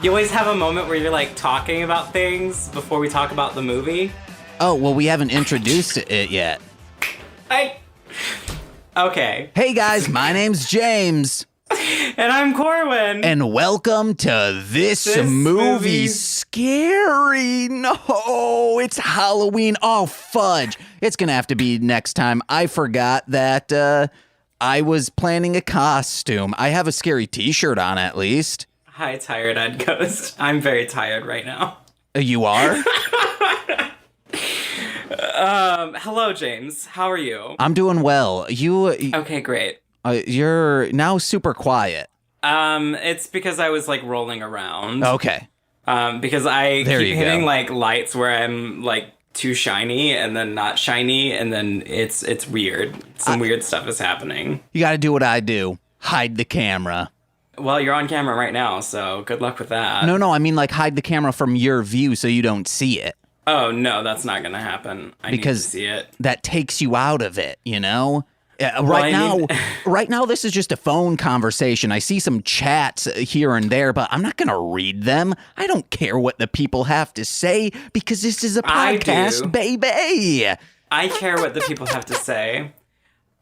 You always have a moment where you're like talking about things before we talk about the movie. Oh, well, we haven't introduced it yet. Okay. Hey guys, my name's James. And I'm Corwyn. And welcome to This Movie's Scary. No, it's Halloween. Oh, fudge. It's going to have to be next time. I forgot that I was planning a costume. I have a scary t-shirt on, at least. Hi, Tired-Eyed Ghost. I'm very tired right now. You are? Hello, James. How are you? I'm doing well. Okay, great. You're now super quiet. It's because I was like rolling around. Okay. Because I keep hitting like lights where I'm like too shiny and then not shiny, and then it's weird. Some weird stuff is happening. You got to do what I do. Hide the camera. Well, you're on camera right now, so good luck with that. No, I mean like hide the camera from your view so you don't see it. Oh, no, that's not going to happen. I need to see it. That takes you out of it, you know? Right now, this is just a phone conversation. I see some chats here and there, but I'm not going to read them. I don't care what the people have to say because this is a podcast, baby. I care what the people have to say.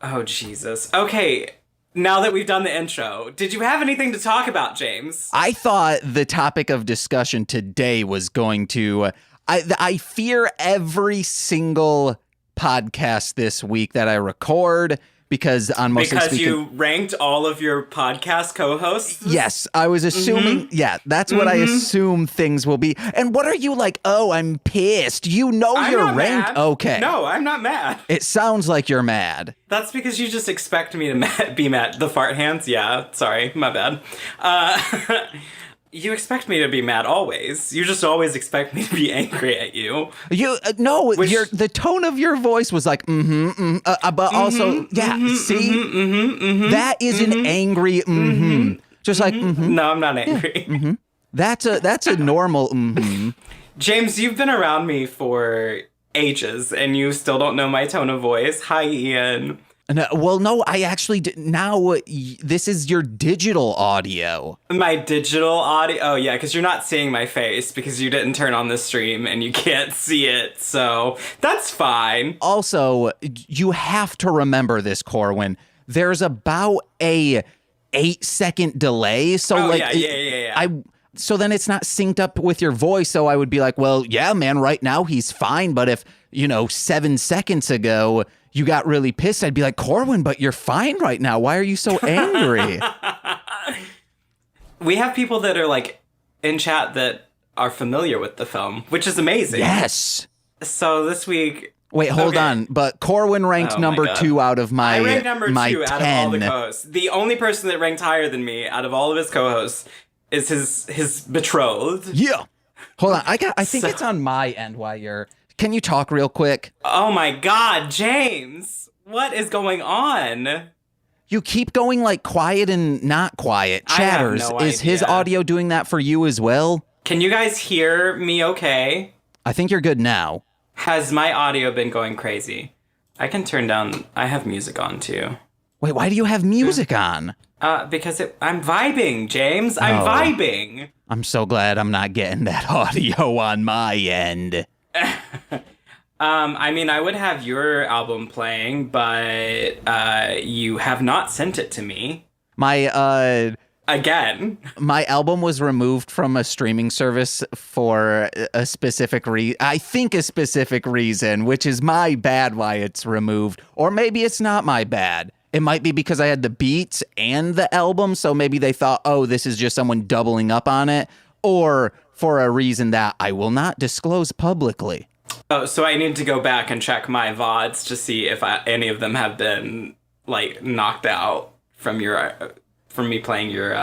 Oh, Jesus. Okay, now that we've done the intro, did you have anything to talk about, James? I thought the topic of discussion today was going to... I fear every single podcast this week that I record because on mostly because speaking, you ranked all of your podcast co-hosts. Yes, I was assuming. Mm-hmm. Yeah, that's what I assume things will be. And what are you like? Oh, I'm pissed. You know you're ranked. Mad. Okay. No, I'm not mad. It sounds like you're mad. That's because you just expect me to be mad. The fart hands. Yeah. Sorry, my bad. You expect me to be mad always. You just always expect me to be angry at you. The tone of your voice was like, but also, that is an angry, just like, No, I'm not angry. Yeah, That's a normal, James, you've been around me for ages, and you still don't know my tone of voice. Hi, Ian. No, I actually now this is your digital audio. My digital audio? Oh, yeah, because you're not seeing my face because you didn't turn on the stream and you can't see it, so that's fine. Also, you have to remember this, Corwyn. There's about a 8-second delay, so so then it's not synced up with your voice, so I would be like, well, yeah, man, right now he's fine, but if, 7 seconds ago you got really pissed, I'd be like, Corwyn, but you're fine right now. Why are you so angry? We have people that are like in chat that are familiar with the film, which is amazing. Yes. So this week... Wait, hold on. But Corwyn ranked number 2 out of my 10. I ranked number 2 out of all the co-hosts. The only person that ranked higher than me out of all of his co-hosts is his betrothed. Yeah. Hold on. I think it's on my end while you're... Can you talk real quick? Oh my God, James! What is going on? You keep going like quiet and not quiet. Chatters, is his audio doing that for you as well? Can you guys hear me okay? I think you're good now. Has my audio been going crazy? I can turn down... I have music on too. Wait, why do you have music on? Because I'm vibing, James. I'm vibing. I'm so glad I'm not getting that audio on my end. I mean, I would have your album playing, but you have not sent it to me. Again. My album was removed from a streaming service for a specific reason, which is my bad why it's removed. Or maybe it's not my bad. It might be because I had the beats and the album, so maybe they thought, oh, this is just someone doubling up on it. Or for a reason that I will not disclose publicly. Oh, so I need to go back and check my VODs to see if any of them have been, like, knocked out from me playing your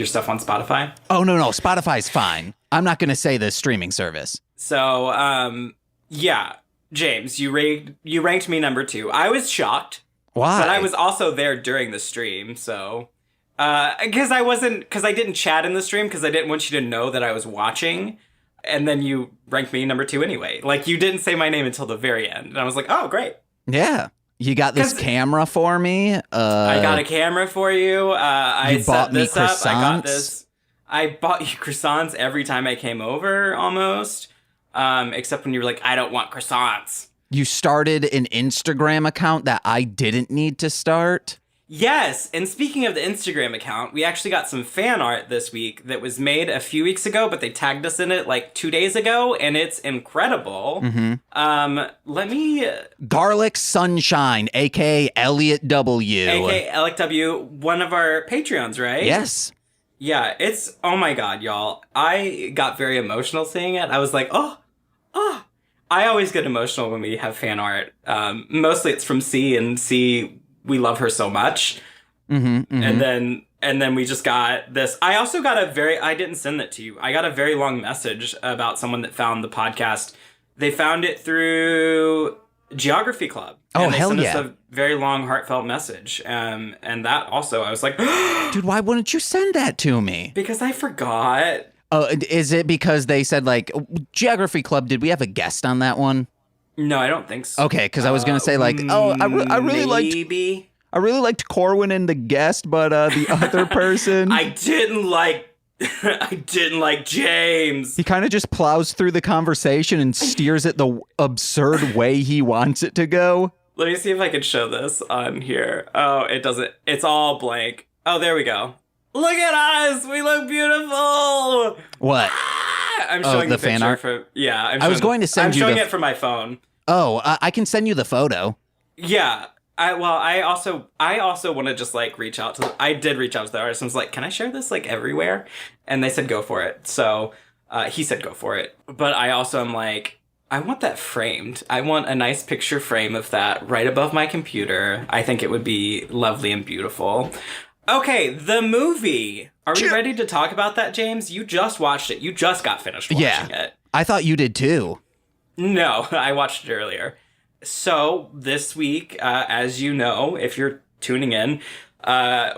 stuff on Spotify? Oh, no, Spotify's fine. I'm not going to say the streaming service. So, yeah, James, you ranked me number 2. I was shocked. Why? But I was also there during the stream, so... Because I didn't chat in the stream because I didn't want you to know that I was watching. And then you ranked me number 2 anyway. Like, you didn't say my name until the very end. And I was like, oh, great. Yeah. You got this camera for me. I got a camera for you. I set this up. I got this. I bought you croissants every time I came over, almost. Except when you were like, I don't want croissants. You started an Instagram account that I didn't need to start? Yes, and speaking of the Instagram account, we actually got some fan art this week that was made a few weeks ago, but they tagged us in it like 2 days ago, and it's incredible. Let me... Garlic Sunshine, a.k.a. Elliot W. A.k.a. Elliot W., one of our Patreons, right? Yes. Yeah, it's... Oh my god, y'all. I got very emotional seeing it. I was like, oh. I always get emotional when we have fan art. Mostly it's from C, and C... We love her so much. And then we just got this. I also got I didn't send it to you. I got a very long message about someone that found the podcast. They found it through Geography Club. Oh, and they hell sent yeah. us a very long, heartfelt message. And that also, I was like, dude, why wouldn't you send that to me? Because I forgot. Oh, is it because they said, like, Geography Club, did we have a guest on that one? No, I don't think so. Okay, because I was gonna say like, I really liked Corwyn and the guest, but the other person, I didn't like James. He kind of just plows through the conversation and steers it the absurd way he wants it to go. Let me see if I can show this on here. Oh, it doesn't. It's all blank. Oh, there we go. Look at us. We look beautiful. What? I'm showing the the fan art. I was going to send I'm you showing it from my phone. Oh, I can send you the photo. Yeah. I also want to just like reach out to. I did reach out to the artist and was like, "Can I share this like everywhere?" And they said, "Go for it." So he said, "Go for it." But I also am like, I want that framed. I want a nice picture frame of that right above my computer. I think it would be lovely and beautiful. Okay, the movie. Are we ready to talk about that, James? You just watched it. You just got finished watching it. I thought you did too. No, I watched it earlier. So this week, as you know, if you're tuning in,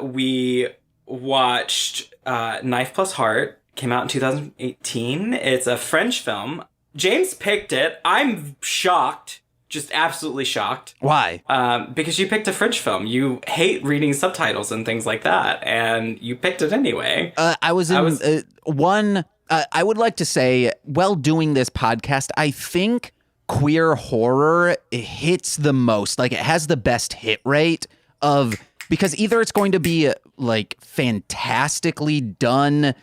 we watched Knife+Heart. Came out in 2018. It's a French film. James picked it. I'm shocked. Just absolutely shocked. Why? Because you picked a French film. You hate reading subtitles and things like that, and you picked it anyway. I would like to say, while doing this podcast, I think queer horror hits the most. Like, it has the best hit rate because either it's going to be like fantastically done,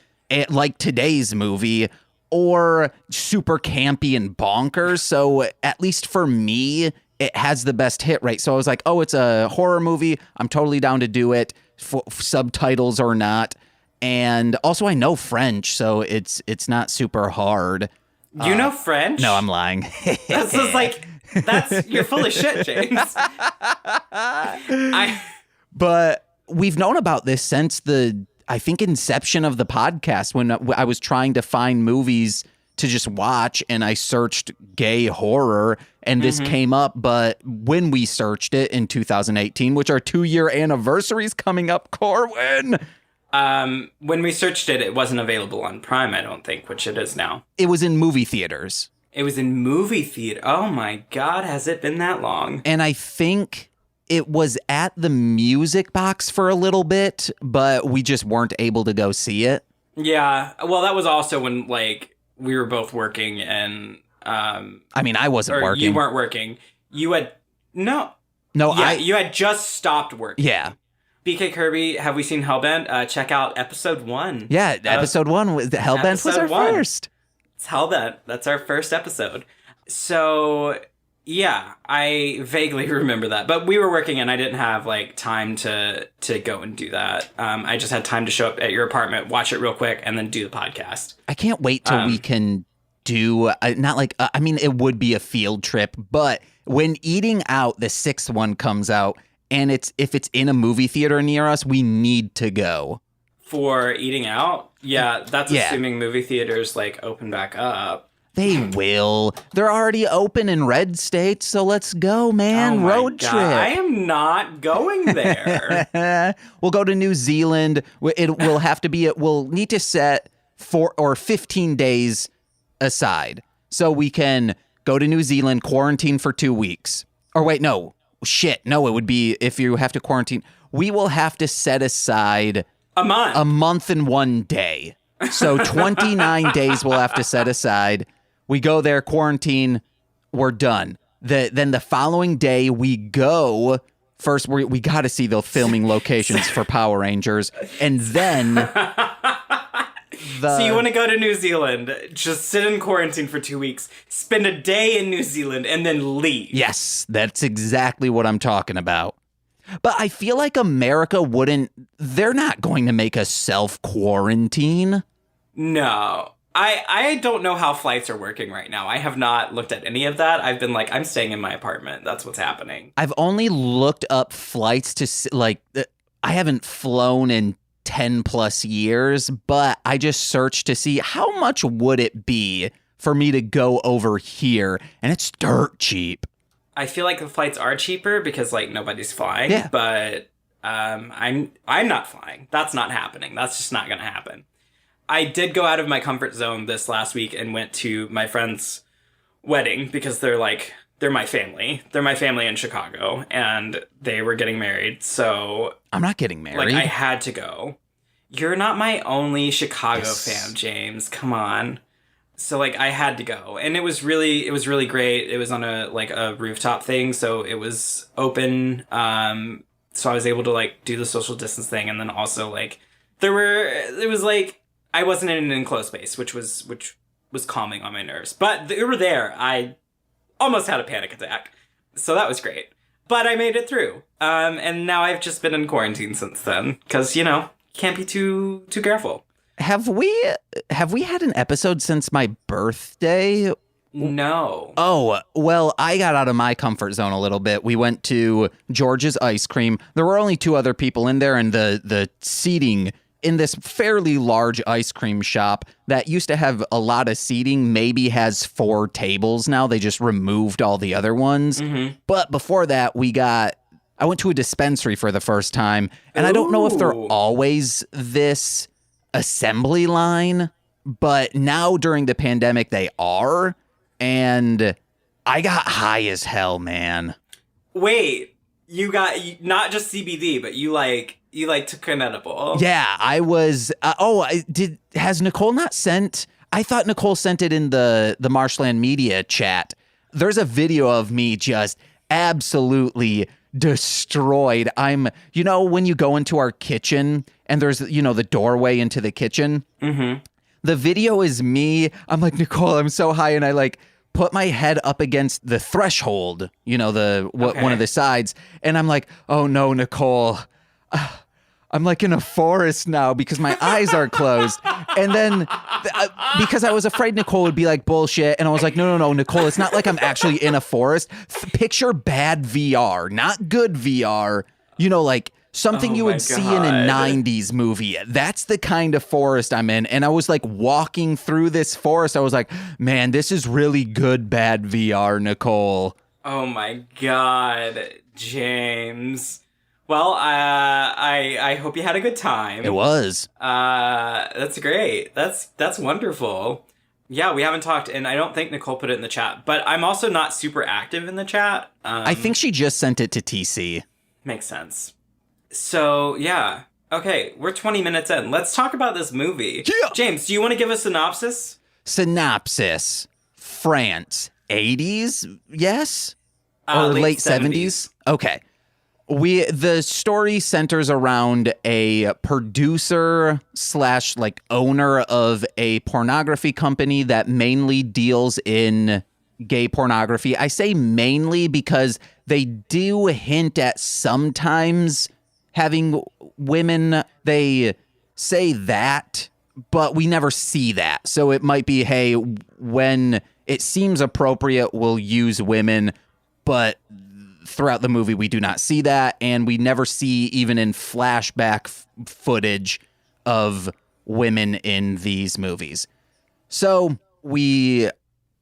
like today's movie, or super campy and bonkers. So at least for me, it has the best hit rate. So I was like, oh, it's a horror movie. I'm totally down to do it, subtitles or not. And also I know French, so it's not super hard. You know French? No, I'm lying. This is like, you're full of shit, James. But we've known about this since I think inception of the podcast, when I was trying to find movies to just watch and I searched gay horror and this came up. But when we searched it in 2018, which our 2-year anniversary is coming up, Corwyn. When we searched it, it wasn't available on Prime, I don't think, which it is now. It was in movie theaters. It was in movie theater. Oh my God, has it been that long? And I think it was at the Music Box for a little bit, but we just weren't able to go see it. Yeah. Well, that was also when, like, we were both working and... I mean, I wasn't working. You weren't working. You had... No. No, yeah, you had just stopped working. Yeah. BK Kirby, have we seen Hellbent? Check out episode 1. Yeah, episode 1. Hellbent was our first. It's Hellbent. That's our first episode. So... Yeah, I vaguely remember that. But we were working and I didn't have like time to go and do that. I just had time to show up at your apartment, watch it real quick, and then do the podcast. I can't wait till we can do, not like, I mean, it would be a field trip, but when Eating Out, the 6th one comes out, and if it's in a movie theater near us, we need to go. For Eating Out? Yeah, that's assuming movie theaters like open back up. They will. They're already open in red states, so let's go, man. Road trip. I am not going there. We'll go to New Zealand. It will have to be, we'll need to set 4 or 15 days aside. So we can go to New Zealand, quarantine for 2 weeks. Or wait, no. Shit. No, it would be if you have to quarantine. We will have to set aside a month and 1 day. So 29 days we'll have to set aside. We go there, quarantine, we're done. Then the following day we go. First, we got to see the filming locations for Power Rangers. And then... So you want to go to New Zealand, just sit in quarantine for 2 weeks, spend a day in New Zealand, and then leave. Yes, that's exactly what I'm talking about. But I feel like America they're not going to make us self-quarantine. No. I don't know how flights are working right now. I have not looked at any of that. I've been like, I'm staying in my apartment. That's what's happening. I've only looked up flights to, I haven't flown in 10 plus years, but I just searched to see how much would it be for me to go over here, and it's dirt cheap. I feel like the flights are cheaper because nobody's flying, yeah. But I'm not flying. That's not happening. That's just not going to happen. I did go out of my comfort zone this last week and went to my friend's wedding because they're my family. They're my family in Chicago, and they were getting married, so... I'm not getting married. I had to go. You're not my only Chicago fan, James. Come on. So, I had to go. And it was really great. It was on a rooftop thing, so it was open. So I was able to, do the social distance thing, and then also, I wasn't in an enclosed space, which was calming on my nerves. But they were there. I almost had a panic attack. So that was great. But I made it through. And now I've just been in quarantine since then. Because, can't be too careful. Have we had an episode since my birthday? No. Oh, well, I got out of my comfort zone a little bit. We went to George's Ice Cream. There were only 2 other people in there, and the seating in this fairly large ice cream shop that used to have a lot of seating maybe has 4 tables now. They just removed all the other ones. Mm-hmm. But before that, I went to a dispensary for the first time, and I don't know if they're always this assembly line, but now during the pandemic they are, and I got high as hell, man. Wait, you got not just CBD, but you took an edible. Yeah, I was. Has Nicole not sent? I thought Nicole sent it in the Marshland Media chat. There's a video of me just absolutely destroyed. When you go into our kitchen and there's, the doorway into the kitchen. Mm-hmm. The video is me. I'm like, Nicole, I'm so high. And I put my head up against the threshold, one of the sides. And I'm like, oh no, Nicole. I'm in a forest now because my eyes are closed. And then because I was afraid Nicole would be like bullshit. And I was like, no, Nicole, it's not like I'm actually in a forest. Picture bad VR, not good VR, something you would see in a 90s movie. That's the kind of forest I'm in. And I was walking through this forest. I was like, man, this is really good, bad VR, Nicole. Oh my God, James. Well, I hope you had a good time. It was. That's great. That's wonderful. Yeah, we haven't talked, and I don't think Nicole put it in the chat, but I'm also not super active in the chat. I think she just sent it to TC. Makes sense. So, yeah. Okay, we're 20 minutes in. Let's talk about this movie. Yeah. James, do you want to give a synopsis? Synopsis. France. 80s? Yes? Or late 70s? Okay. The story centers around a producer / owner of a pornography company that mainly deals in gay pornography. I say mainly because they do hint at sometimes having women. They say that, but we never see that. So it might be, hey, when it seems appropriate, we'll use women, but throughout the movie, we do not see that, and we never see, even in flashback footage, of women in these movies. So we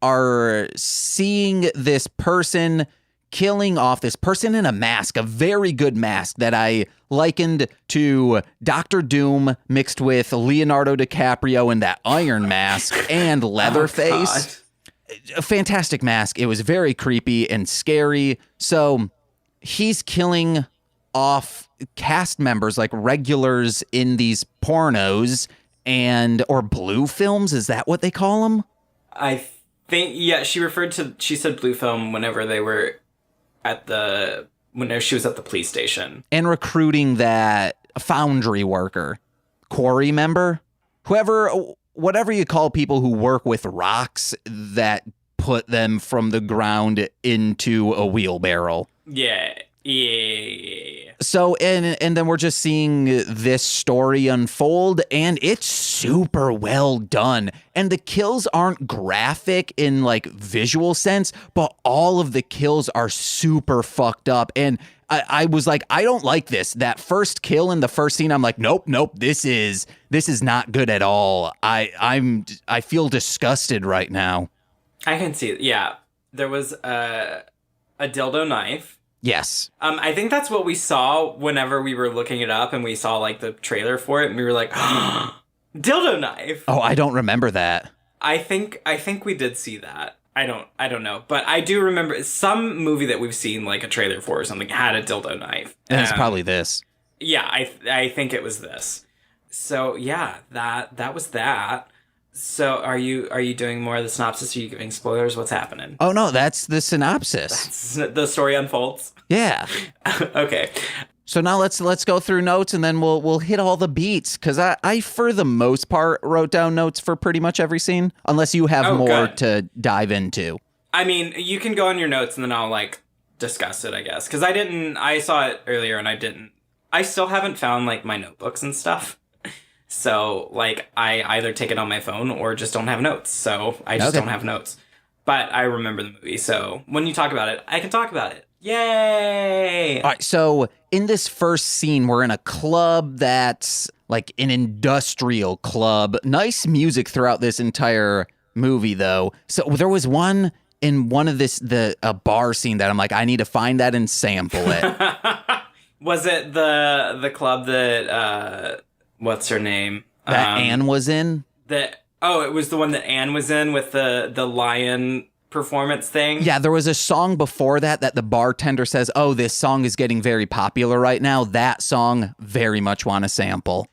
are seeing this person killing off this person in a mask, a very good mask that I likened to Dr. Doom mixed with Leonardo DiCaprio in that iron mask and Leatherface. A fantastic mask. It was very creepy and scary. So he's killing off cast members, regulars in these pornos, or blue films. Is that what they call them? I think, yeah, she said blue film whenever they were whenever she was at the police station. And recruiting that foundry worker, quarry member, whatever you call people who work with rocks that put them from the ground into a wheelbarrow. Yeah. So, and then we're just seeing this story unfold, and it's super well done. And the kills aren't graphic in like visual sense, but all of the kills are super fucked up. And I was like, I don't like this. That first kill in the first scene, I'm like, nope, this is not good at all. I feel disgusted right now. I can see it. Yeah. There was a dildo knife. Yes. I think that's what we saw whenever we were looking it up and we saw like the trailer for it and we were like, dildo knife. Oh, I don't remember that. I think we did see that. I don't know. But I do remember some movie that we've seen like a trailer for or something had a dildo knife. And it's probably this. Yeah, I think it was this. So yeah, that was that. So are you doing more of the synopsis? Are you giving spoilers? What's happening? Oh no, that's the synopsis. The story unfolds. Yeah. Okay. So now let's go through notes and then we'll hit all the beats because I for the most part wrote down notes for pretty much every scene unless you have more to dive into. I mean, you can go on your notes and then I'll like discuss it, I guess, because I saw it earlier and I still haven't found like my notebooks and stuff. So, like, I either take it on my phone or just don't have notes. So, I just don't have notes. But I remember the movie. So, when you talk about it, I can talk about it. Yay! All right, so in this first scene, we're in a club that's like an industrial club. Nice music throughout this entire movie, though. So, there was one in one of a bar scene that I'm like, I need to find that and sample it. Was it the club that... what's her name? That Anne was in? It was the one that Anne was in with the lion performance thing? Yeah, there was a song before that the bartender says, oh, this song is getting very popular right now. That song, very much want to sample.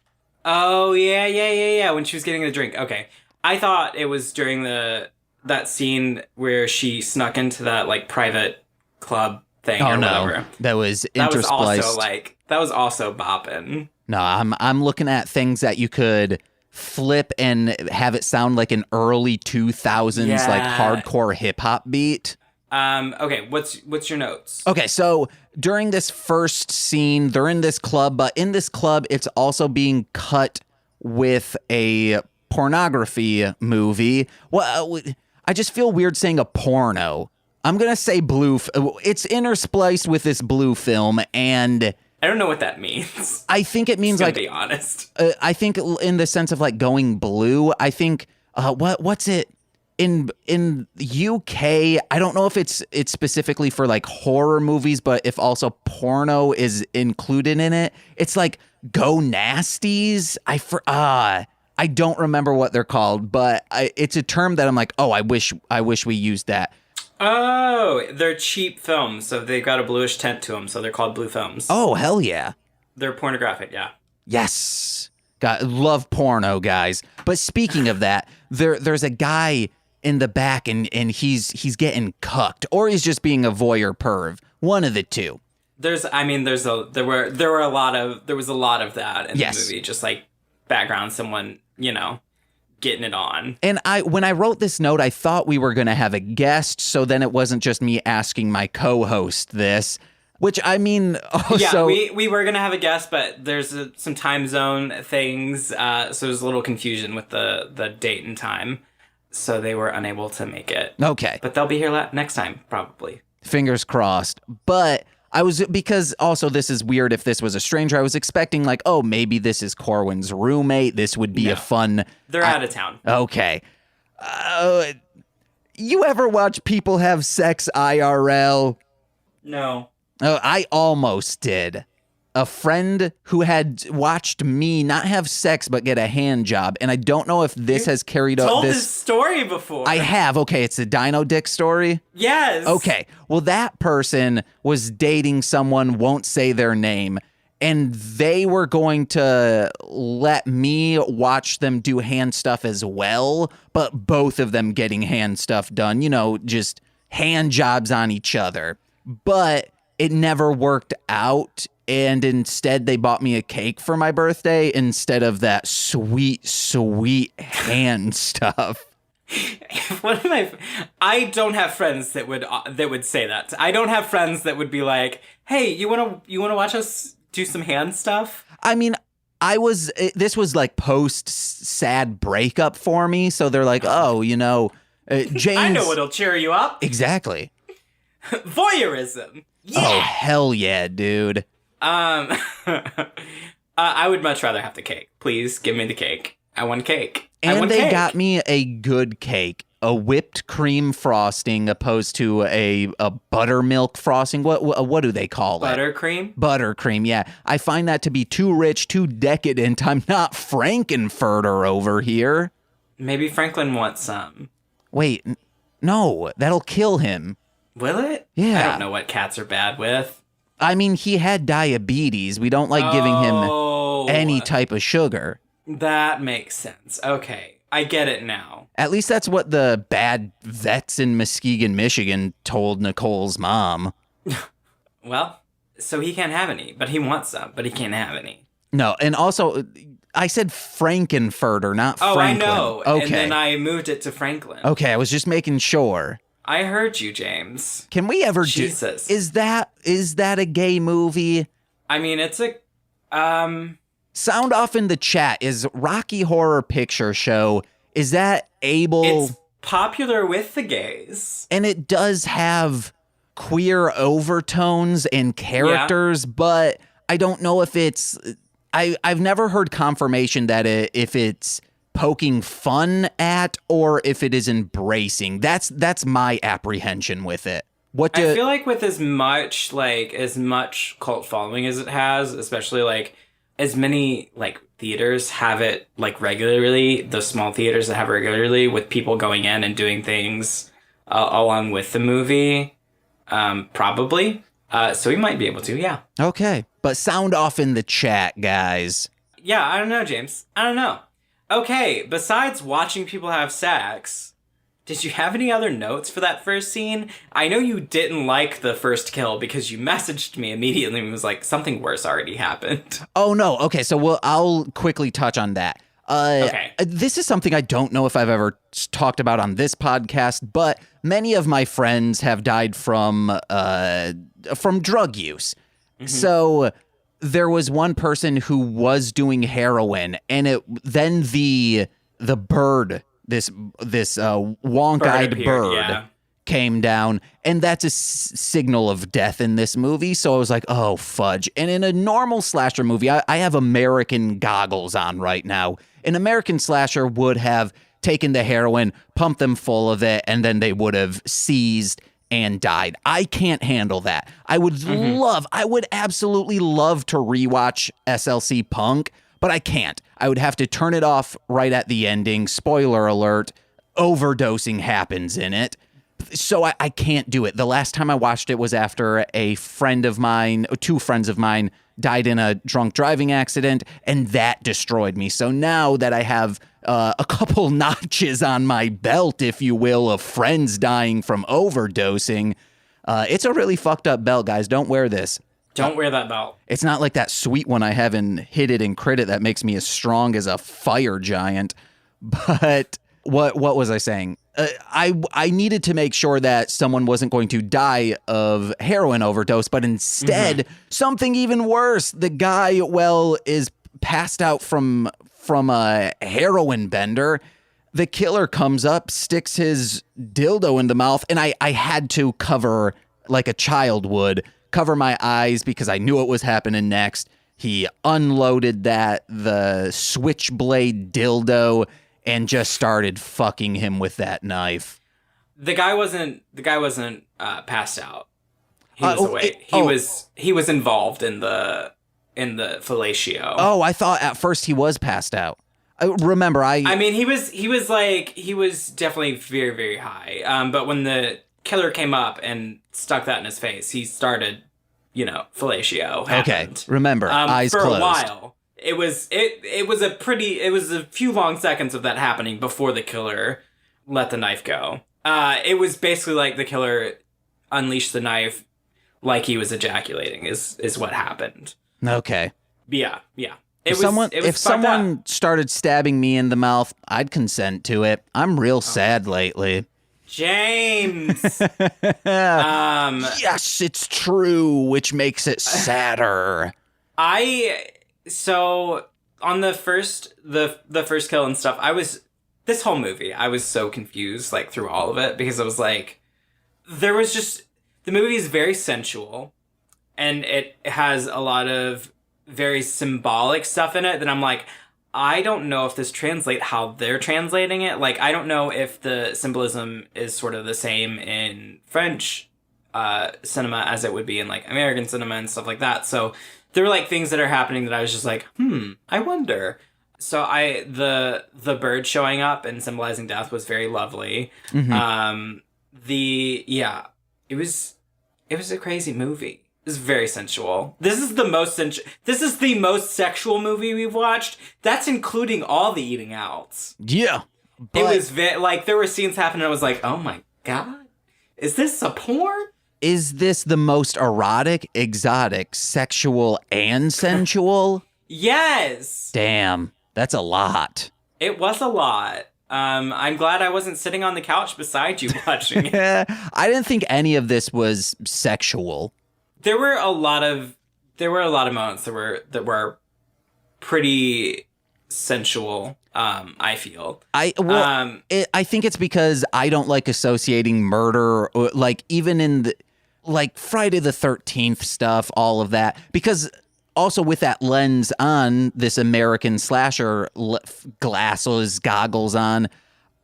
Oh, yeah, when she was getting the drink. Okay. I thought it was during that scene where she snuck into that, like, private club thing or whatever. That was interspliced. That was also bopping. No, I'm looking at things that you could flip and have it sound like an early 2000s like hardcore hip hop beat. Okay, what's your notes? Okay, so during this first scene, they're in this club, but in this club it's also being cut with a pornography movie. Well, I just feel weird saying a porno. I'm going to say blue. It's interspliced with this blue film, and I don't know what that means. I think it means, like, to be honest. I think in the sense of like going blue. I think what's it in UK? I don't know if it's specifically for like horror movies, but if also porno is included in it. It's like go nasties. I don't remember what they're called, but it's a term that I'm like, oh, I wish we used that. Oh, they're cheap films, so they've got a bluish tint to them, so they're called blue films. Oh, hell yeah. They're pornographic, yeah. Yes. God, love porno, guys. But speaking of that, there's a guy in the back and he's getting cucked, or he's just being a voyeur perv. One of the two. There was a lot of that in the movie, just like background, someone, getting it on. And when I wrote this note, I thought we were going to have a guest, so then it wasn't just me asking my co-host this, which I mean, also... Yeah, we were going to have a guest, but there's some time zone things, so there's a little confusion with the date and time, so they were unable to make it. Okay. But they'll be here next time, probably. Fingers crossed. But... because also this is weird if this was a stranger. I was expecting like, oh, maybe this is Corwyn's roommate. This would be a fun... They're out of town. Okay. You ever watch people have sex IRL? No. Oh, I almost did. A friend who had watched me not have sex but get a hand job, and I don't know if this has carried up. Told this story before. I have. Okay, it's a dino dick story. Yes. Okay. Well, that person was dating someone, won't say their name, and they were going to let me watch them do hand stuff as well, but both of them getting hand stuff done, just hand jobs on each other. But it never worked out, and instead they bought me a cake for my birthday instead of that sweet, sweet hand stuff. I don't have friends that would say that. I don't have friends that would be like, "Hey, you want to watch us do some hand stuff?" I mean, this was like post sad breakup for me, so they're like, "Oh, James, I know what'll cheer you up." Exactly. Voyeurism. Yeah. Oh, hell yeah, dude. I would much rather have the cake. Please give me the cake. I want cake. And they got me a good cake, a whipped cream frosting opposed to a buttermilk frosting. What do they call it? Buttercream? Buttercream, yeah. I find that to be too rich, too decadent. I'm not Frankenfurter over here. Maybe Franklin wants some. Wait, no, that'll kill him. Will it? Yeah. I don't know what cats are bad with. I mean, he had diabetes. We don't like giving him any type of sugar. That makes sense. Okay. I get it now. At least that's what the bad vets in Muskegon, Michigan told Nicole's mom. Well, so he can't have any, but he wants some, but he can't have any. No, and also, I said Frankenfurter, not Franklin. Oh, I know. Okay. And then I moved it to Franklin. Okay, I was just making sure. I heard you, James. Can we ever Jesus. Is that a gay movie? I mean, it's a Sound off in the chat. Is Rocky Horror Picture Show, is that able? It's popular with the gays. And it does have queer overtones and characters, but I don't know if it's I've never heard confirmation that if it's poking fun at or if it is embracing. That's my apprehension with it. I feel like with as much cult following as it has, especially like as many like theaters have it like regularly, the small theaters that have it regularly with people going in and doing things along with the movie, probably. So we might be able to, yeah. Okay, but sound off in the chat, guys. Yeah, I don't know, James. I don't know. Okay, besides watching people have sex, did you have any other notes for that first scene? I know you didn't like the first kill because you messaged me immediately and was like, something worse already happened. Oh, no. Okay, so I'll quickly touch on that. Okay. This is something I don't know if I've ever talked about on this podcast, but many of my friends have died from drug use. Mm-hmm. So there was one person who was doing heroin, and then the bird, this wonk-eyed bird came down, and that's a signal of death in this movie. So I was like, oh, fudge. And in a normal slasher movie, I have American goggles on right now. An American slasher would have taken the heroin, pumped them full of it, and then they would have seized and died. I can't handle that. I would absolutely love to rewatch SLC Punk, but I can't. I would have to turn it off right at the ending. Spoiler alert, overdosing happens in it. So I can't do it. The last time I watched it was after two friends of mine died in a drunk driving accident, and that destroyed me. So now that I have a couple notches on my belt, if you will, of friends dying from overdosing, it's a really fucked up belt, guys. Don't wear this. Don't wear that belt. It's not like that sweet one I have in Hit It and Crit It that makes me as strong as a fire giant. But what was I saying? I needed to make sure that someone wasn't going to die of heroin overdose, but instead something even worse. The guy, is passed out from a heroin bender. The killer comes up, sticks his dildo in the mouth, and I had to cover, like a child would, cover my eyes because I knew what was happening next. He unloaded the switchblade dildo and just started fucking him with that knife. The guy wasn't passed out. He was awake. He was involved in the fellatio. Oh, I thought at first he was passed out. Remember, I mean, he was definitely very, very high. But when the killer came up and stuck that in his face, he started fellatio happened. Okay, remember, eyes for closed. For a while. It was a few long seconds of that happening before the killer let the knife go. It was basically like the killer unleashed the knife like he was ejaculating is what happened. Okay. Yeah. If someone started stabbing me in the mouth, I'd consent to it. I'm real sad lately. James. Yes, it's true, which makes it sadder. So on the first kill and stuff, this whole movie, I was so confused like through all of it because I was like, the movie is very sensual and it has a lot of very symbolic stuff in it that I'm like, I don't know if this translates how they're translating it. Like, I don't know if the symbolism is sort of the same in French cinema as it would be in like American cinema and stuff like that. So there were like things that are happening that I was just like, I wonder. So the bird showing up and symbolizing death was very lovely. Mm-hmm. It was a crazy movie. It's very sensual. This is the most sexual movie we've watched. That's including all the eating outs. Yeah. It was there were scenes happening and I was like, oh my God, is this a porn? Is this the most erotic, exotic, sexual, and sensual? Yes. Damn, that's a lot. It was a lot. I'm glad I wasn't sitting on the couch beside you watching it. I didn't think any of this was sexual. There were a lot of moments that were pretty sensual. I feel. I think it's because I don't like associating murder, or like even in the like Friday the 13th stuff, all of that, because also with that lens on, this American slasher goggles on,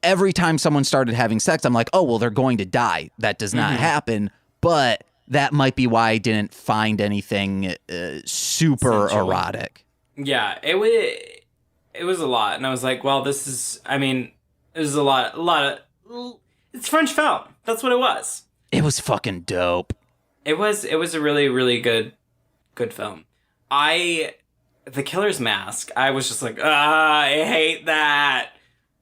every time someone started having sex, I'm like, oh well, they're going to die. That does not happen, but that might be why I didn't find anything super sensual. Erotic. Yeah, it was a lot. And I was like, well, it was a lot of, it's French film. That's what it was. It was fucking dope. It was a really, really good film. The Killer's Mask, I was just like, I hate that.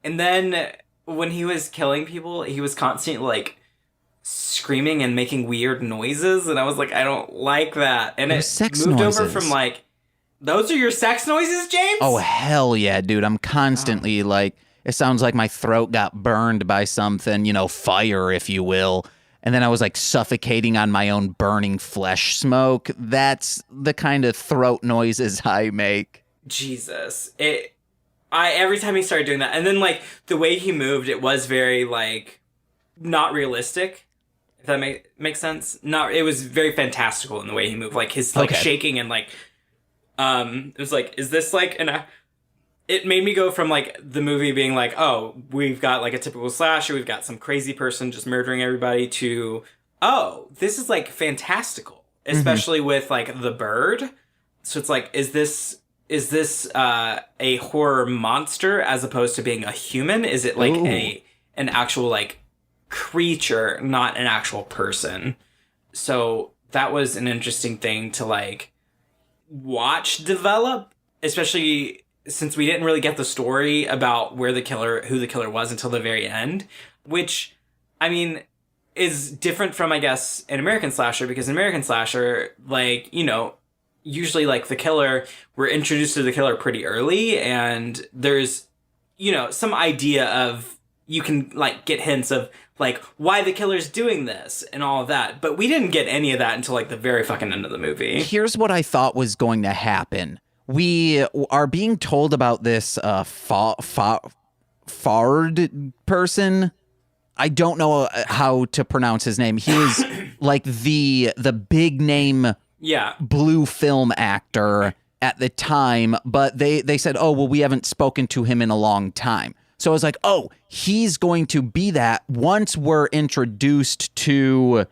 And then when he was killing people, he was constantly like screaming and making weird noises, and I was like, I don't like that. And it moved noises. Over from like, those are your sex noises, James? Oh hell yeah, dude! I'm constantly like, it sounds like my throat got burned by something, fire, if you will. And then I was like suffocating on my own burning flesh smoke. That's the kind of throat noises I make. Jesus, every time he started doing that, and then like the way he moved, it was very like not realistic. If that makes sense. It was very fantastical in the way he moved, like his like shaking and like, it was like, is this like it made me go from like the movie being like, oh, we've got like a typical slasher, we've got some crazy person just murdering everybody, to, oh, this is like fantastical, especially with like the bird. So it's like, is this a horror monster as opposed to being a human? Is it like an actual like creature, not an actual person? So that was an interesting thing to like watch develop, especially since we didn't really get the story about who the killer was until the very end, which, I mean, is different from, I guess, an American slasher, because in American slasher, like, usually like we're introduced to the killer pretty early, and there's, some idea of, you can like get hints of like why the killer's doing this and all of that. But we didn't get any of that until like the very fucking end of the movie. Here's what I thought was going to happen. We are being told about this Fard person. I don't know how to pronounce his name. He was like the big name blue film actor at the time, but they said, oh, well, we haven't spoken to him in a long time. So I was like, oh, he's going to be that once we're introduced to,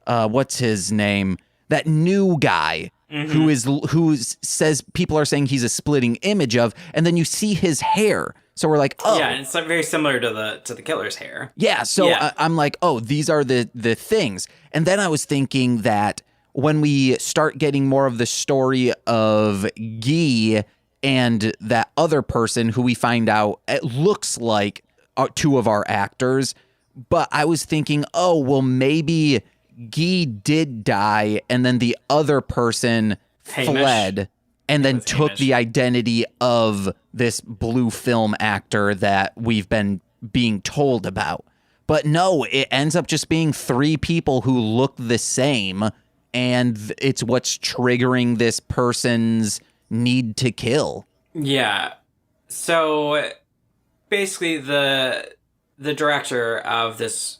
what's his name? That new guy who says people are saying he's a splitting image of, and then you see his hair. So we're like, oh. Yeah, and it's very similar to the killer's hair. Yeah, so I'm like, oh, these are the things. And then I was thinking that when we start getting more of the story of Guy and that other person who we find out it looks like two of our actors. But I was thinking, oh, well, maybe Guy did die and then the other person fled and then took the identity of this blue film actor that we've been being told about. But no, it ends up just being three people who look the same, and it's what's triggering this person's need to kill. Yeah. So basically the director of this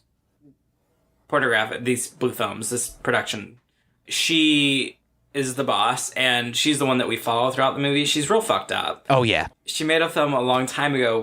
pornographic, these blue films, this production, she is the boss, and she's the one that we follow throughout the movie. She's real fucked up. Oh, yeah. She made a film a long time ago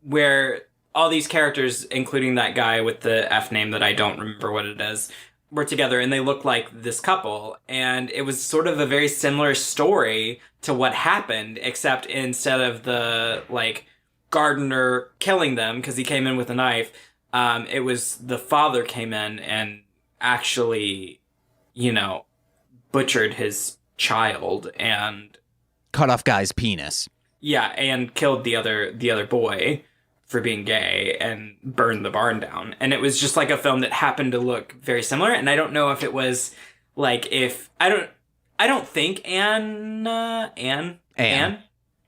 where all these characters, including that guy with the F name that I don't remember what it is, were together, and they looked like this couple. And it was sort of a very similar story to what happened, except instead of the, like, gardener killing them because he came in with a knife, it was the father came in and actually, butchered his child and cut off Guy's penis. Yeah, and killed the other boy for being gay and burned the barn down. And it was just like a film that happened to look very similar. And I don't know if it was like I don't think Anne I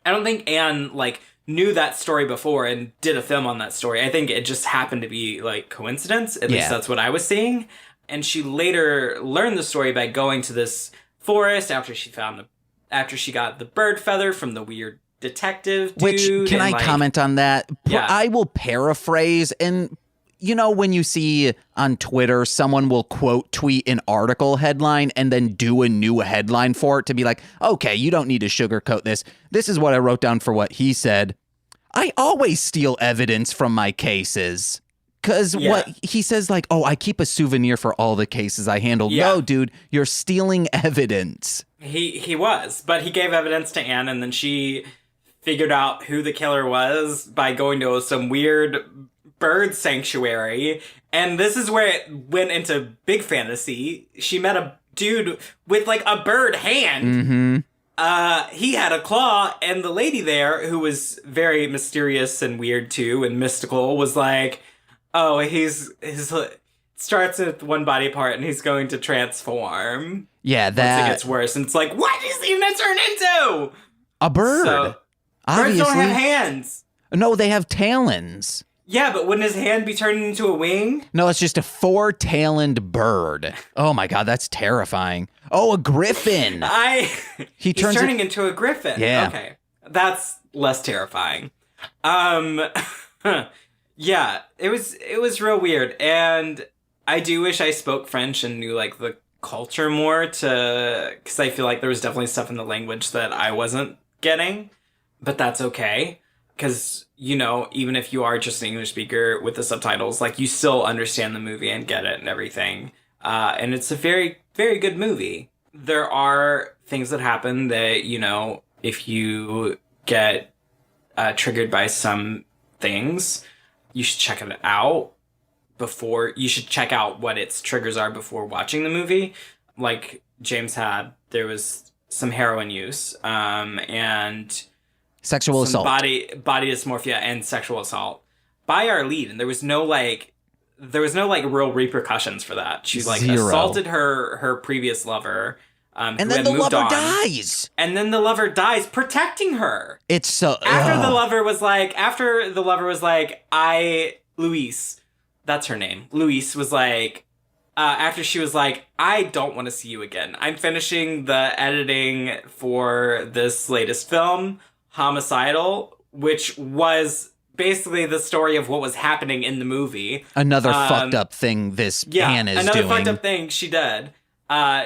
don't think Anne like knew that story before and did a film on that story. I think it just happened to be like coincidence. At least that's what I was seeing. And she later learned the story by going to this forest after she got the bird feather from the weird detective dude. Which, can I comment on that? Yeah. I will paraphrase, and when you see on Twitter, someone will quote tweet an article headline and then do a new headline for it to be like, okay, you don't need to sugarcoat this. This is what I wrote down for what he said. I always steal evidence from my cases. Because what he says, like, oh, I keep a souvenir for all the cases I handled. Yeah. No, dude, you're stealing evidence. He was, but he gave evidence to Anne, and then she figured out who the killer was by going to some weird bird sanctuary. And this is where it went into big fantasy. She met a dude with like a bird hand. Mm-hmm. He had a claw, and the lady there, who was very mysterious and weird too, and mystical, was like, oh, he's starts with one body part, and he's going to transform. Yeah, that once it gets worse, and it's like, what is he gonna turn into? A bird. So, obviously. Birds don't have hands. No, they have talons. Yeah, but wouldn't his hand be turned into a wing? No, it's just a four-taloned bird. Oh my god, that's terrifying. Oh, a griffin. He's turning into a griffin. Yeah. Okay, that's less terrifying. Yeah, it was real weird, and I do wish I spoke French and knew like the culture more because I feel like there was definitely stuff in the language that I wasn't getting, but that's okay, because even if you are just an English speaker with the subtitles, like you still understand the movie and get it and everything, and it's a very, very good movie. There are things that happen that if you get triggered by some things, you should check it out you should check out what its triggers are before watching the movie. Like James there was some heroin use, and sexual assault, body dysmorphia, and sexual assault by our lead. And there was no real repercussions for that. She assaulted her previous lover. And then the lover dies. And then the lover dies protecting her. It's so... After the lover was like, Luis, that's her name. Luis was like, after she was like, I don't want to see you again. I'm finishing the editing for this latest film, Homicidal, which was basically the story of what was happening in the movie. Another fucked up thing Anne is doing. Another fucked up thing she did.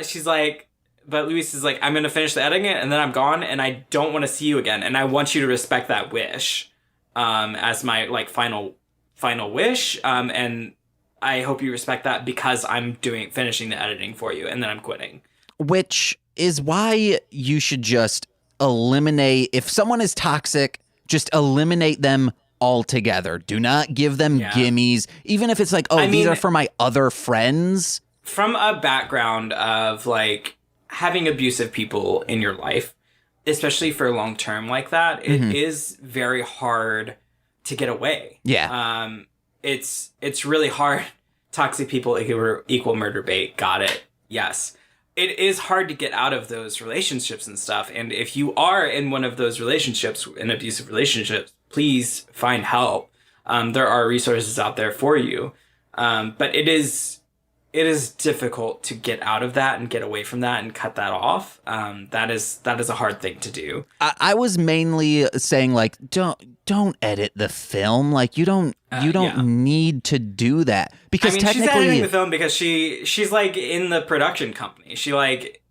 She's like... But Luis is like, I'm going to finish the editing and then I'm gone and I don't want to see you again. And I want you to respect that wish as my like final wish. And I hope you respect that because I'm finishing the editing for you and then I'm quitting. Which is why you should just eliminate, if someone is toxic, just eliminate them altogether. Do not give them gimmies. Even if it's like, these are for my other friends. from a background of like having abusive people in your life, especially for long term like that, it is very hard to get away. Yeah. It's really hard. Toxic people equal murder bait. Got it. Yes. It is hard to get out of those relationships and stuff. And if you are in one of those relationships, an abusive relationships, please find help. There are resources out there for you. But it is difficult to get out of that and get away from that and cut that off. That is a hard thing to do. I was mainly saying like, don't edit the film. Like you don't need to do that because technically she's editing the film because she's like in the production company. She like,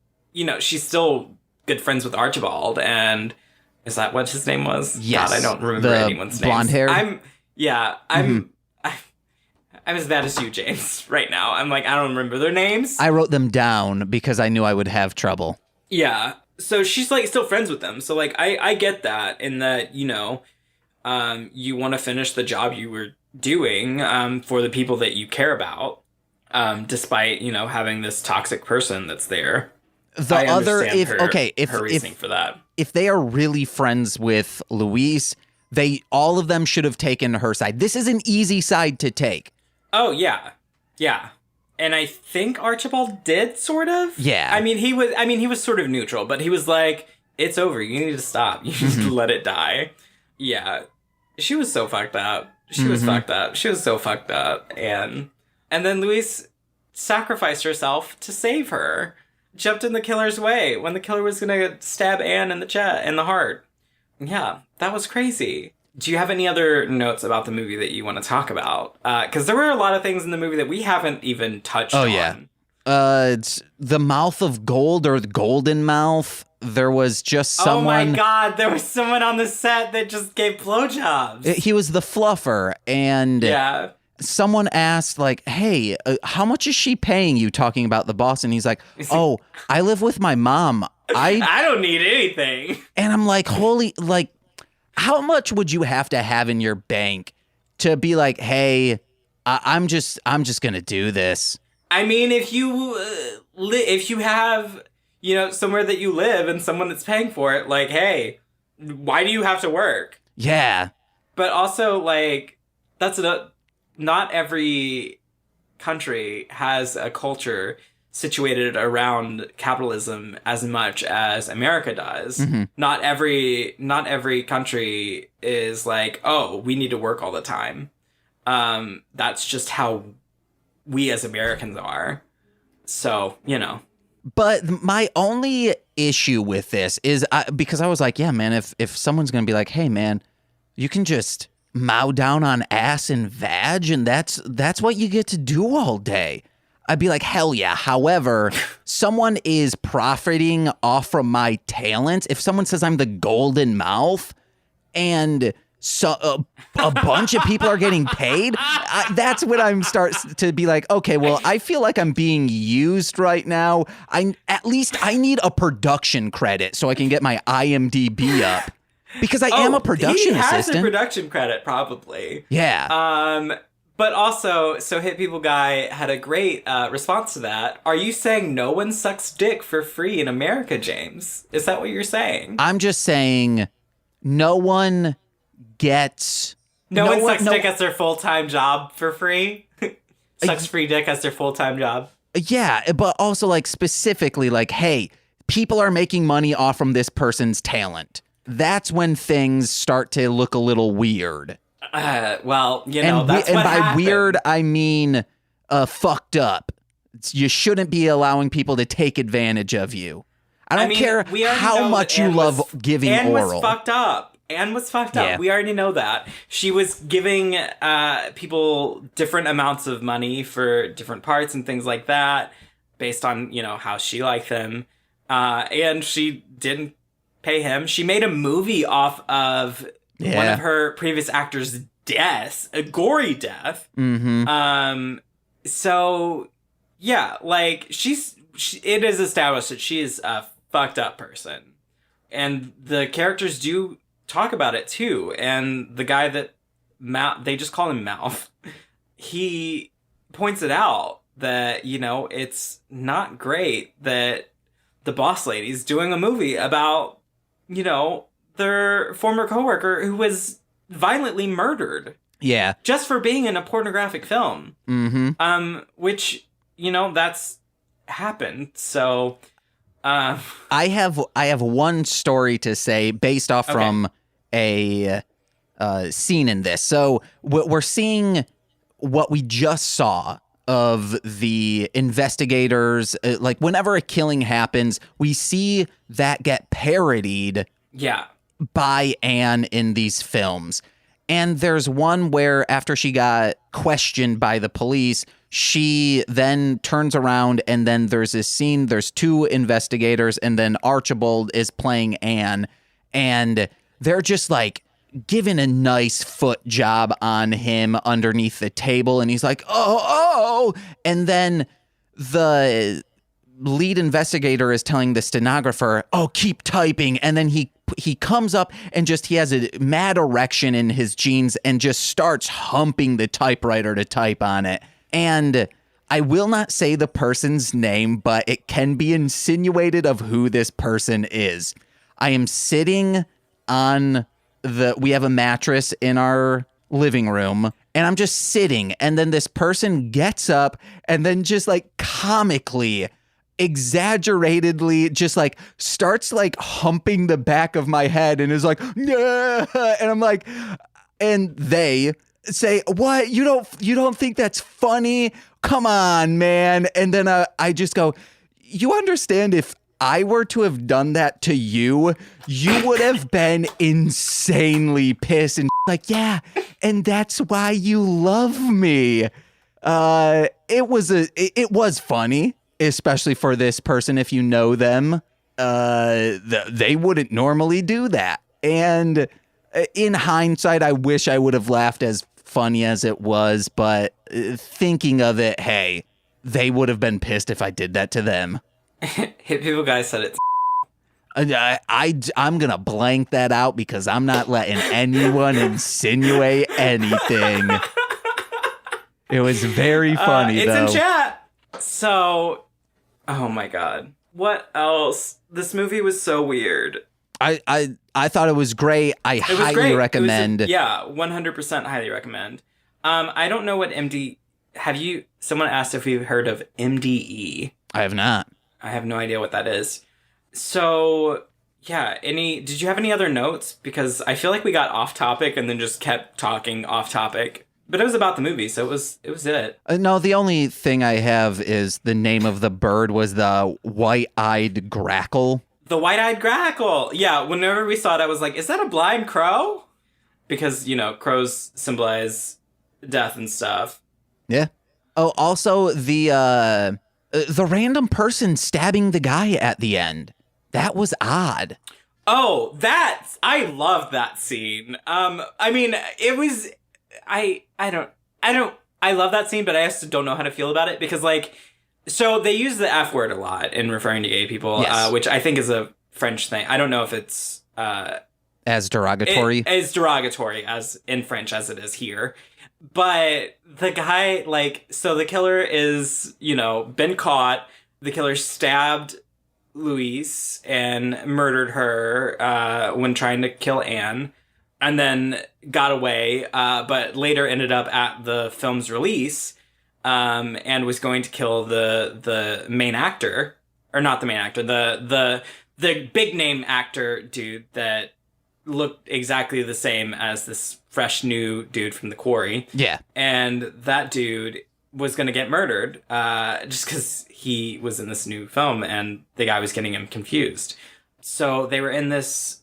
she's still good friends with Archibald, and is that what his name was? Yes. God, I don't remember anyone's name. Blonde hair. I'm as bad as you, James, right now. I'm like, I don't remember their names. I wrote them down because I knew I would have trouble. Yeah. So she's like still friends with them. So like, I get that in that, you want to finish the job you were doing for the people that you care about, despite, having this toxic person that's there. Her reasoning for that. If they are really friends with Louise, all of them should have taken her side. This is an easy side to take. Oh, yeah. Yeah. And I think Archibald did, sort of. Yeah. He was sort of neutral, but he was like, it's over. You need to stop. You just let it die. Yeah. She was so fucked up. She was fucked up. She was so fucked up. And then Louise sacrificed herself to save her. Jumped in the killer's way when the killer was going to stab Anne in the heart. Yeah, that was crazy. Do you have any other notes about the movie that you want to talk about? Because there were a lot of things in the movie that we haven't even touched on. Oh, yeah. It's the mouth of gold or the golden mouth. There was just someone... Oh my God, there was someone on the set that just gave blowjobs. He was the fluffer, and yeah. Someone asked, like, hey, how much is she paying you, talking about the boss? And he's like, oh, I live with my mom. I don't need anything. And I'm like, holy, like, how much would you have to have in your bank to be like, hey, I'm just going to do this? I mean, if you have, somewhere that you live and someone that's paying for it, like, hey, why do you have to work? Yeah. But also, like, not every country has a culture situated around capitalism as much as America does. Mm-hmm. Not every country is like, oh, we need to work all the time. That's just how we as Americans are. So, But my only issue with this is because I was like, yeah, man, if someone's going to be like, hey, man, you can just mow down on ass and vag, and that's what you get to do all day, I'd be like, hell yeah. However, someone is profiting off from my talent. If someone says I'm the golden mouth and so a bunch of people are getting paid, that's when I'm start to be like, okay, well, I feel like I'm being used right now. At least I need a production credit so I can get my IMDb up. Because I am a production assistant. He has a production credit, probably. Yeah. But also, So Hit People Guy had a great response to that. Are you saying no one sucks dick for free in America, James? Is that what you're saying? I'm just saying no one gets... No one sucks dick as their full-time job for free? Sucks free dick as their full-time job? Yeah, but also, like, specifically, like, hey, people are making money off from this person's talent. That's when things start to look a little weird. Well, that's what by happened. Weird, I mean fucked up. You shouldn't be allowing people to take advantage of you. I don't care how much you love giving Anne oral. Anne was fucked up. Yeah. We already know that. She was giving people different amounts of money for different parts and things like that based on, how she liked them. And she didn't pay him. She made a movie off of one of her previous actors' deaths, a gory death. Mm-hmm. So yeah, like it is established that she is a fucked up person, and the characters do talk about it too. And the guy that they just call him Mouth, he points it out that, it's not great that the boss lady's doing a movie about, their former coworker who was violently murdered. Yeah. Just for being in a pornographic film. Mm-hmm. Which, that's happened. So, I have one story to say based off from a scene in this. So we're seeing what we just saw of the investigators. Like whenever a killing happens, we see that get parodied. Yeah. By Anne in these films. And there's one where after she got questioned by the police, she then turns around and then there's this scene, there's two investigators and then Archibald is playing Anne and they're just like giving a nice foot job on him underneath the table and he's like, oh, and then the lead investigator is telling the stenographer, oh, keep typing, and then he comes up and he has a mad erection in his jeans and just starts humping the typewriter to type on it. And I will not say the person's name, but it can be insinuated of who this person is. I am sitting on we have a mattress in our living room and I'm just sitting and then this person gets up and then just like comically exaggeratedly just like starts like humping the back of my head and is like, nah! And I'm like, and they say, what? You don't think that's funny? Come on, man. And then I just go, you understand if I were to have done that to you, you would have been insanely pissed and like, yeah, and that's why you love me. It was funny. Especially for this person, if you know them, they wouldn't normally do that. And in hindsight, I wish I would have laughed as funny as it was. But thinking of it, hey, they would have been pissed if I did that to them. Hit People Guy said it. I'm going to blank that out because I'm not letting anyone insinuate anything. It was very funny, though. It's in chat. So, oh my god. What else? This movie was so weird. I thought it was great. I highly recommend. 100% highly recommend. I don't know what someone asked if we've heard of MDE. I have not. I have no idea what that is. So, yeah, did you have any other notes? Because I feel like we got off topic and then just kept talking off topic. But it was about the movie, so it was it. No, the only thing I have is the name of the bird was the white-eyed grackle. The white-eyed grackle! Yeah, whenever we saw it, I was like, is that a blind crow? Because, crows symbolize death and stuff. Yeah. Oh, also, the random person stabbing the guy at the end. That was odd. Oh, I loved that scene. I mean, it was... I love that scene, but I also don't know how to feel about it because, like, so they use the F word a lot in referring to gay people, yes. Which I think is a French thing. I don't know if it's as derogatory. As derogatory as in French as it is here. But the guy, like, so the killer is, been caught. The killer stabbed Louise and murdered her when trying to kill Anne. And then got away, but later ended up at the film's release, and was going to kill the main actor, or not the main actor, the big name actor dude that looked exactly the same as this fresh new dude from the Quarry. Yeah, and that dude was going to get murdered, just because he was in this new film, and the guy was getting him confused. So they were in this,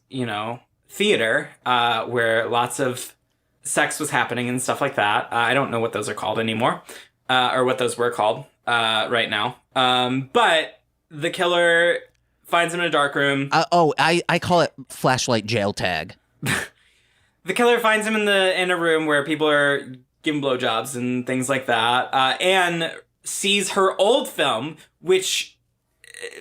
theater where lots of sex was happening and stuff like that. I don't know what those are called anymore, or what those were called right now. But the killer finds him in a dark room. I call it flashlight jail tag. The killer finds him in a room where people are giving blowjobs and things like that. Anne sees her old film, which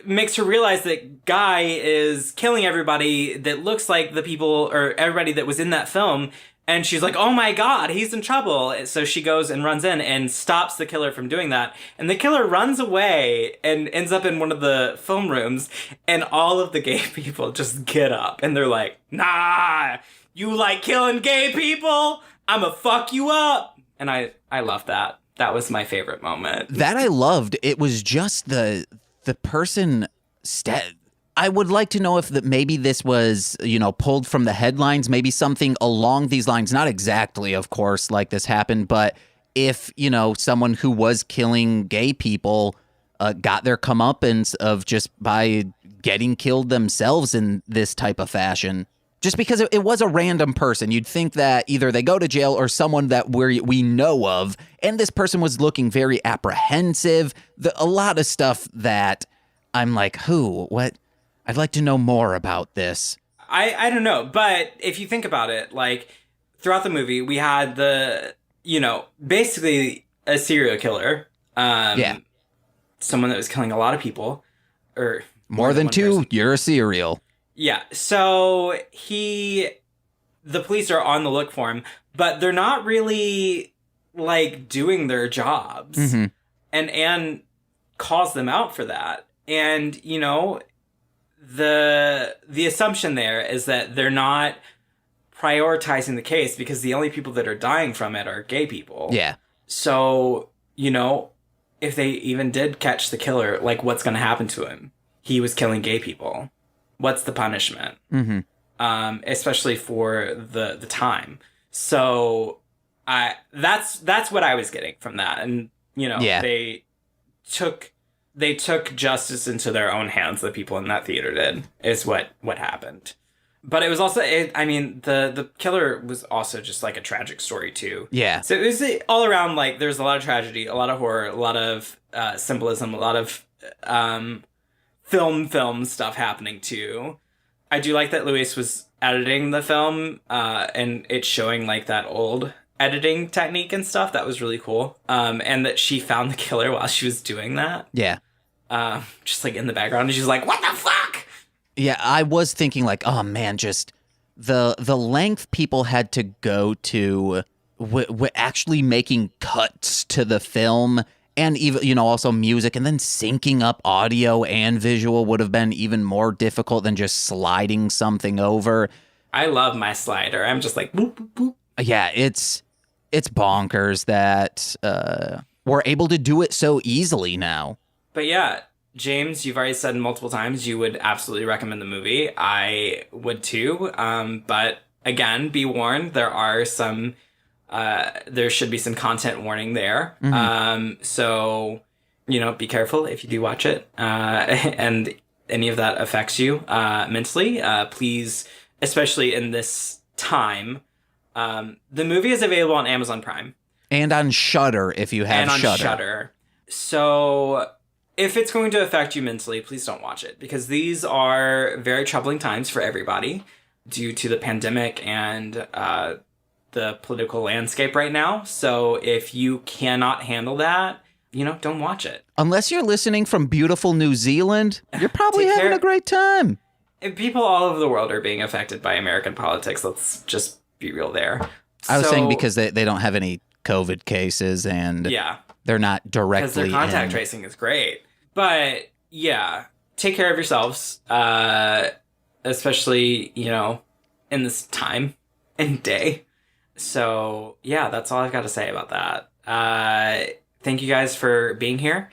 makes her realize that Guy is killing everybody that looks like the people or everybody that was in that film. And she's like, oh my God, he's in trouble. So she goes and runs in and stops the killer from doing that. And the killer runs away and ends up in one of the film rooms. And all of the gay people just get up. And they're like, nah, you like killing gay people? I'ma fuck you up. And I love that. That was my favorite moment. That I loved. It was just the person... I would like to know if maybe this was, pulled from the headlines, maybe something along these lines. Not exactly, of course, like this happened, but if, someone who was killing gay people got their comeuppance of just by getting killed themselves in this type of fashion. Just because it was a random person. You'd think that either they go to jail or someone that we know of, and this person was looking very apprehensive. A lot of stuff that I'm like, who? What? I'd like to know more about this. I don't know, but if you think about it, like, throughout the movie, we had basically a serial killer. Someone that was killing a lot of people. Or more than two, person. You're a serial. Yeah, so the police are on the look for him, but they're not really, like, doing their jobs. Mm-hmm. And Anne calls them out for that. And, the assumption there is that they're not prioritizing the case because the only people that are dying from it are gay people. Yeah. So, if they even did catch the killer, like, what's going to happen to him? He was killing gay people. What's the punishment? Mm-hmm. Especially for the time. So that's what I was getting from that. And, they took justice into their own hands. The people in that theater did, is what happened. But it was also, the killer was also just like a tragic story too. Yeah. So it was all around, like, there's a lot of tragedy, a lot of horror, a lot of symbolism, a lot of film stuff happening too. I do like that Luis was editing the film and it's showing like that old editing technique and stuff. That was really cool. And that she found the killer while she was doing that. Yeah. Just like in the background, and she's like, what the fuck? Yeah, I was thinking like, oh man, just the length people had to go to actually making cuts to the film, and even, also music, and then syncing up audio and visual would have been even more difficult than just sliding something over. I love my slider. I'm just like, boop, boop, boop. Yeah, it's bonkers that we're able to do it so easily now. But yeah, James, you've already said multiple times you would absolutely recommend the movie. I would too. But again, be warned, there are some, there should be some content warning there. Mm-hmm. So, be careful if you do watch it. And any of that affects you mentally, please, especially in this time. The movie is available on Amazon Prime. And on Shudder if you have Shudder. And on Shudder. So if it's going to affect you mentally, please don't watch it, because these are very troubling times for everybody due to the pandemic and the political landscape right now. So if you cannot handle that, don't watch it. Unless you're listening from beautiful New Zealand, you're probably having a great time. People all over the world are being affected by American politics. Let's just be real there. I was saying because they don't have any COVID cases, and they're not directly because their contact tracing is great. But yeah, take care of yourselves, especially, in this time and day. So yeah, that's all I've got to say about that. Thank you guys for being here.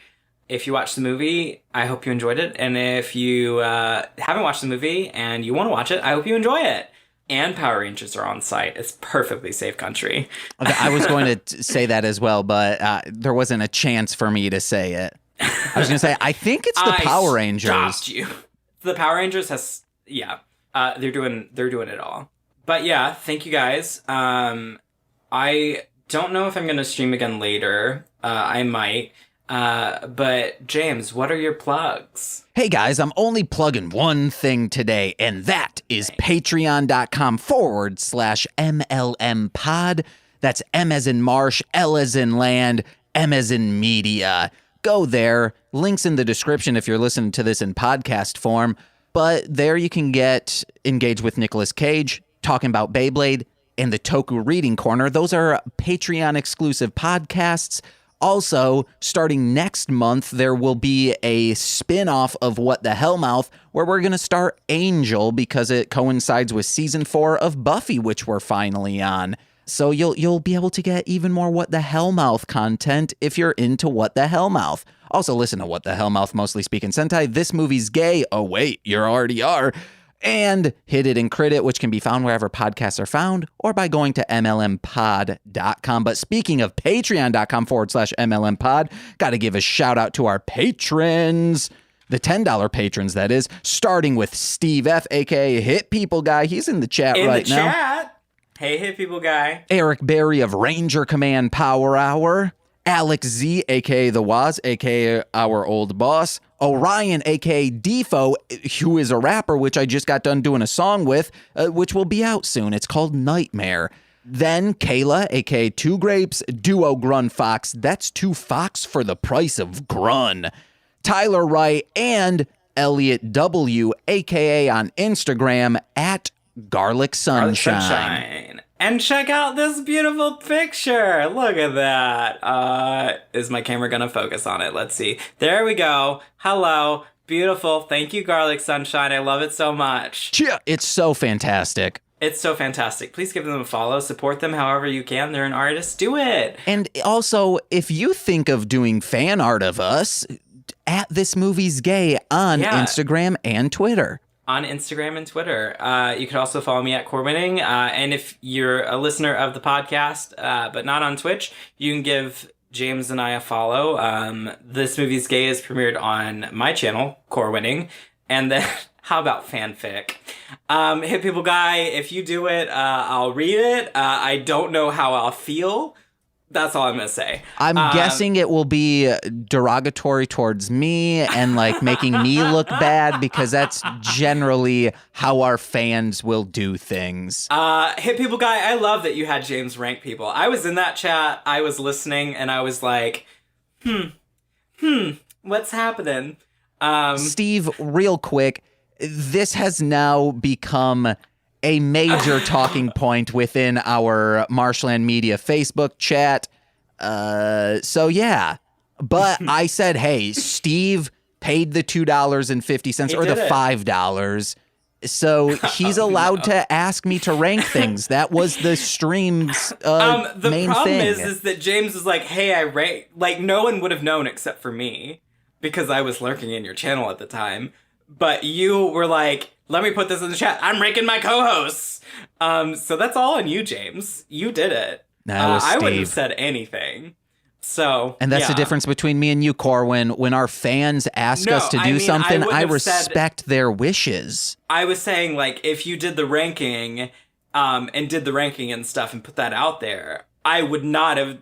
If you watched the movie, I hope you enjoyed it. And if you haven't watched the movie and you want to watch it, I hope you enjoy it. And Power Rangers are on site. It's perfectly safe country. I was going to say that as well, but there wasn't a chance for me to say it. I was going to say, I think it's the Power Rangers. I stopped you. The Power Rangers they're doing it all. But yeah, thank you guys. I don't know if I'm going to stream again later. I might. But James, what are your plugs? Hey guys, I'm only plugging one thing today, and that is patreon.com/MLM pod. That's M as in Marsh, L as in land, M as in media. Go there. Links in the description if you're listening to this in podcast form. But there you can engage with Nicolas Cage, talking about Beyblade, and the Toku Reading Corner. Those are Patreon exclusive podcasts. Also, starting next month, there will be a spin-off of What the Hellmouth, where we're going to start Angel because it coincides with season 4 of Buffy, which we're finally on. So you'll be able to get even more What the Hellmouth content if you're into What the Hellmouth. Also, listen to What the Hellmouth, Mostly Speaking Sentai. This movie's gay. Oh, wait, you already are. And Hit It and Crit It, which can be found wherever podcasts are found or by going to MLMpod.com. But speaking of patreon.com/MLMpod, got to give a shout out to our patrons. The $10 patrons, that is, starting with Steve F., a.k.a. Hit People Guy. He's in the chat right now. Chat. Hey, Hit People Guy. Eric Berry of Ranger Command Power Hour. Alex Z, a.k.a. The Waz, a.k.a. our old boss. Orion, a.k.a. Defo, who is a rapper, which I just got done doing a song with, which will be out soon. It's called Nightmare. Then Kayla, a.k.a. Two Grapes, Duo Grun Fox. That's 2 Fox for the price of Grun. Tyler Wright, and Elliot W, a.k.a. on Instagram, at Garlic Sunshine. And check out this beautiful picture. Look at that. Is my camera gonna focus on it? Let's see. There we go. Hello. Beautiful. Thank you, Garlic Sunshine. I love it so much. Yeah, it's so fantastic. It's so fantastic. Please give them a follow. Support them however you can. They're an artist. Do it. And also, if you think of doing fan art of us, at This Movie's Gay on Instagram and Twitter. On Instagram and Twitter. You could also follow me at Corwynning. And if you're a listener of the podcast, but not on Twitch, you can give James and I a follow. This Movie's Gay is premiered on my channel, Corwynning. And then, how about fanfic? Hit People Guy, if you do it, I'll read it. I don't know how I'll feel. That's all I'm going to say. I'm guessing it will be derogatory towards me and like making me look bad because that's generally how our fans will do things. Hit People Guy, I love that you had James rank people. I was in that chat, I was listening, and I was like, what's happening? Steve, real quick, this has now become a major talking point within our Marshland Media Facebook chat. So yeah, but I said, hey, Steve paid the $2.50 or the $5. So he's allowed to ask me to rank things. That was the stream's main thing. The problem is that James was like, hey, I rank, like no one would have known except for me because I was lurking in your channel at the time. But you were like, let me put this in the chat. I'm ranking my co-hosts. So that's all on you, James. You did it. I wouldn't have said anything. So, and that's the difference between me and you, Corwyn. When our fans ask us to do something, I respect their wishes. I was saying, like, if you did the ranking, and did the ranking and stuff and put that out there, I would not have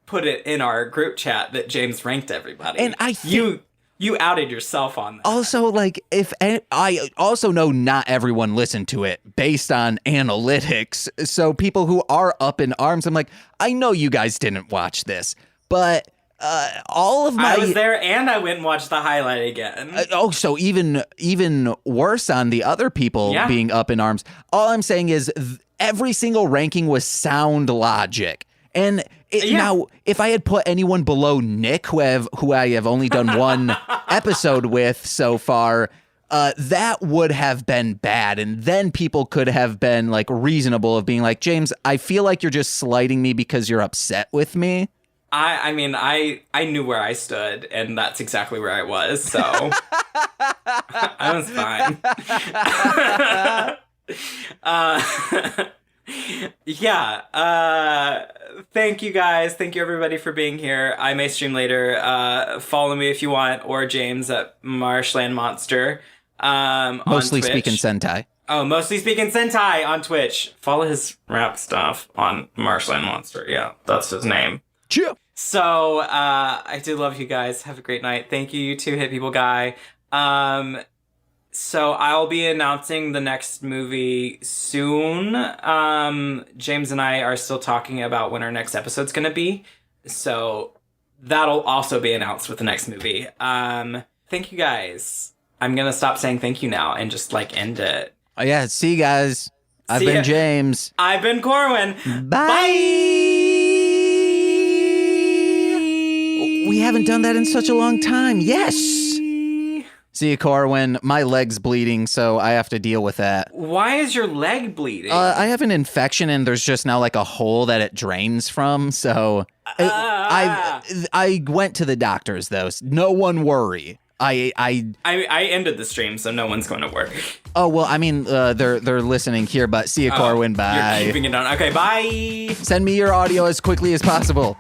put it in our group chat that James ranked everybody. And I think you outed yourself on that. Also, like, I also know not everyone listened to it based on analytics. So people who are up in arms, I'm like, I know you guys didn't watch this, but all of my... I was there and I went and watched the highlight again. So even worse on the other people being up in arms. All I'm saying is every single ranking was sound logic. And now, if I had put anyone below Nick, who I have only done one episode with so far, that would have been bad. And then people could have been like reasonable of being like, James, I feel like you're just slighting me because you're upset with me. I mean, I knew where I stood, and that's exactly where I was, so I was fine. Thank you guys. Thank you everybody for being here. I may stream later. Follow me if you want, or James at Marshland Monster. Mostly Speaking Sentai. Oh, Mostly Speaking Sentai on Twitch. Follow his rap stuff on Marshland Monster. Yeah, that's his name. Chill. So, I do love you guys. Have a great night. Thank you, you two Hit People Guy. So I'll be announcing the next movie soon. James and I are still talking about when our next episode's gonna be. So that'll also be announced with the next movie. Thank you guys. I'm gonna stop saying thank you now and just like end it. Oh yeah, see you guys. I've been James. I've been Corwyn. Bye. We haven't done that in such a long time. Yes. See you, Corwyn. My leg's bleeding, so I have to deal with that. Why is your leg bleeding? I have an infection, and there's just now like a hole that it drains from. So I went to the doctors, though. No one worry. I ended the stream, so no one's going to worry. Oh well, I mean they're listening here, but see you, Corwyn. Bye. You're keeping it on. Okay, bye. Send me your audio as quickly as possible.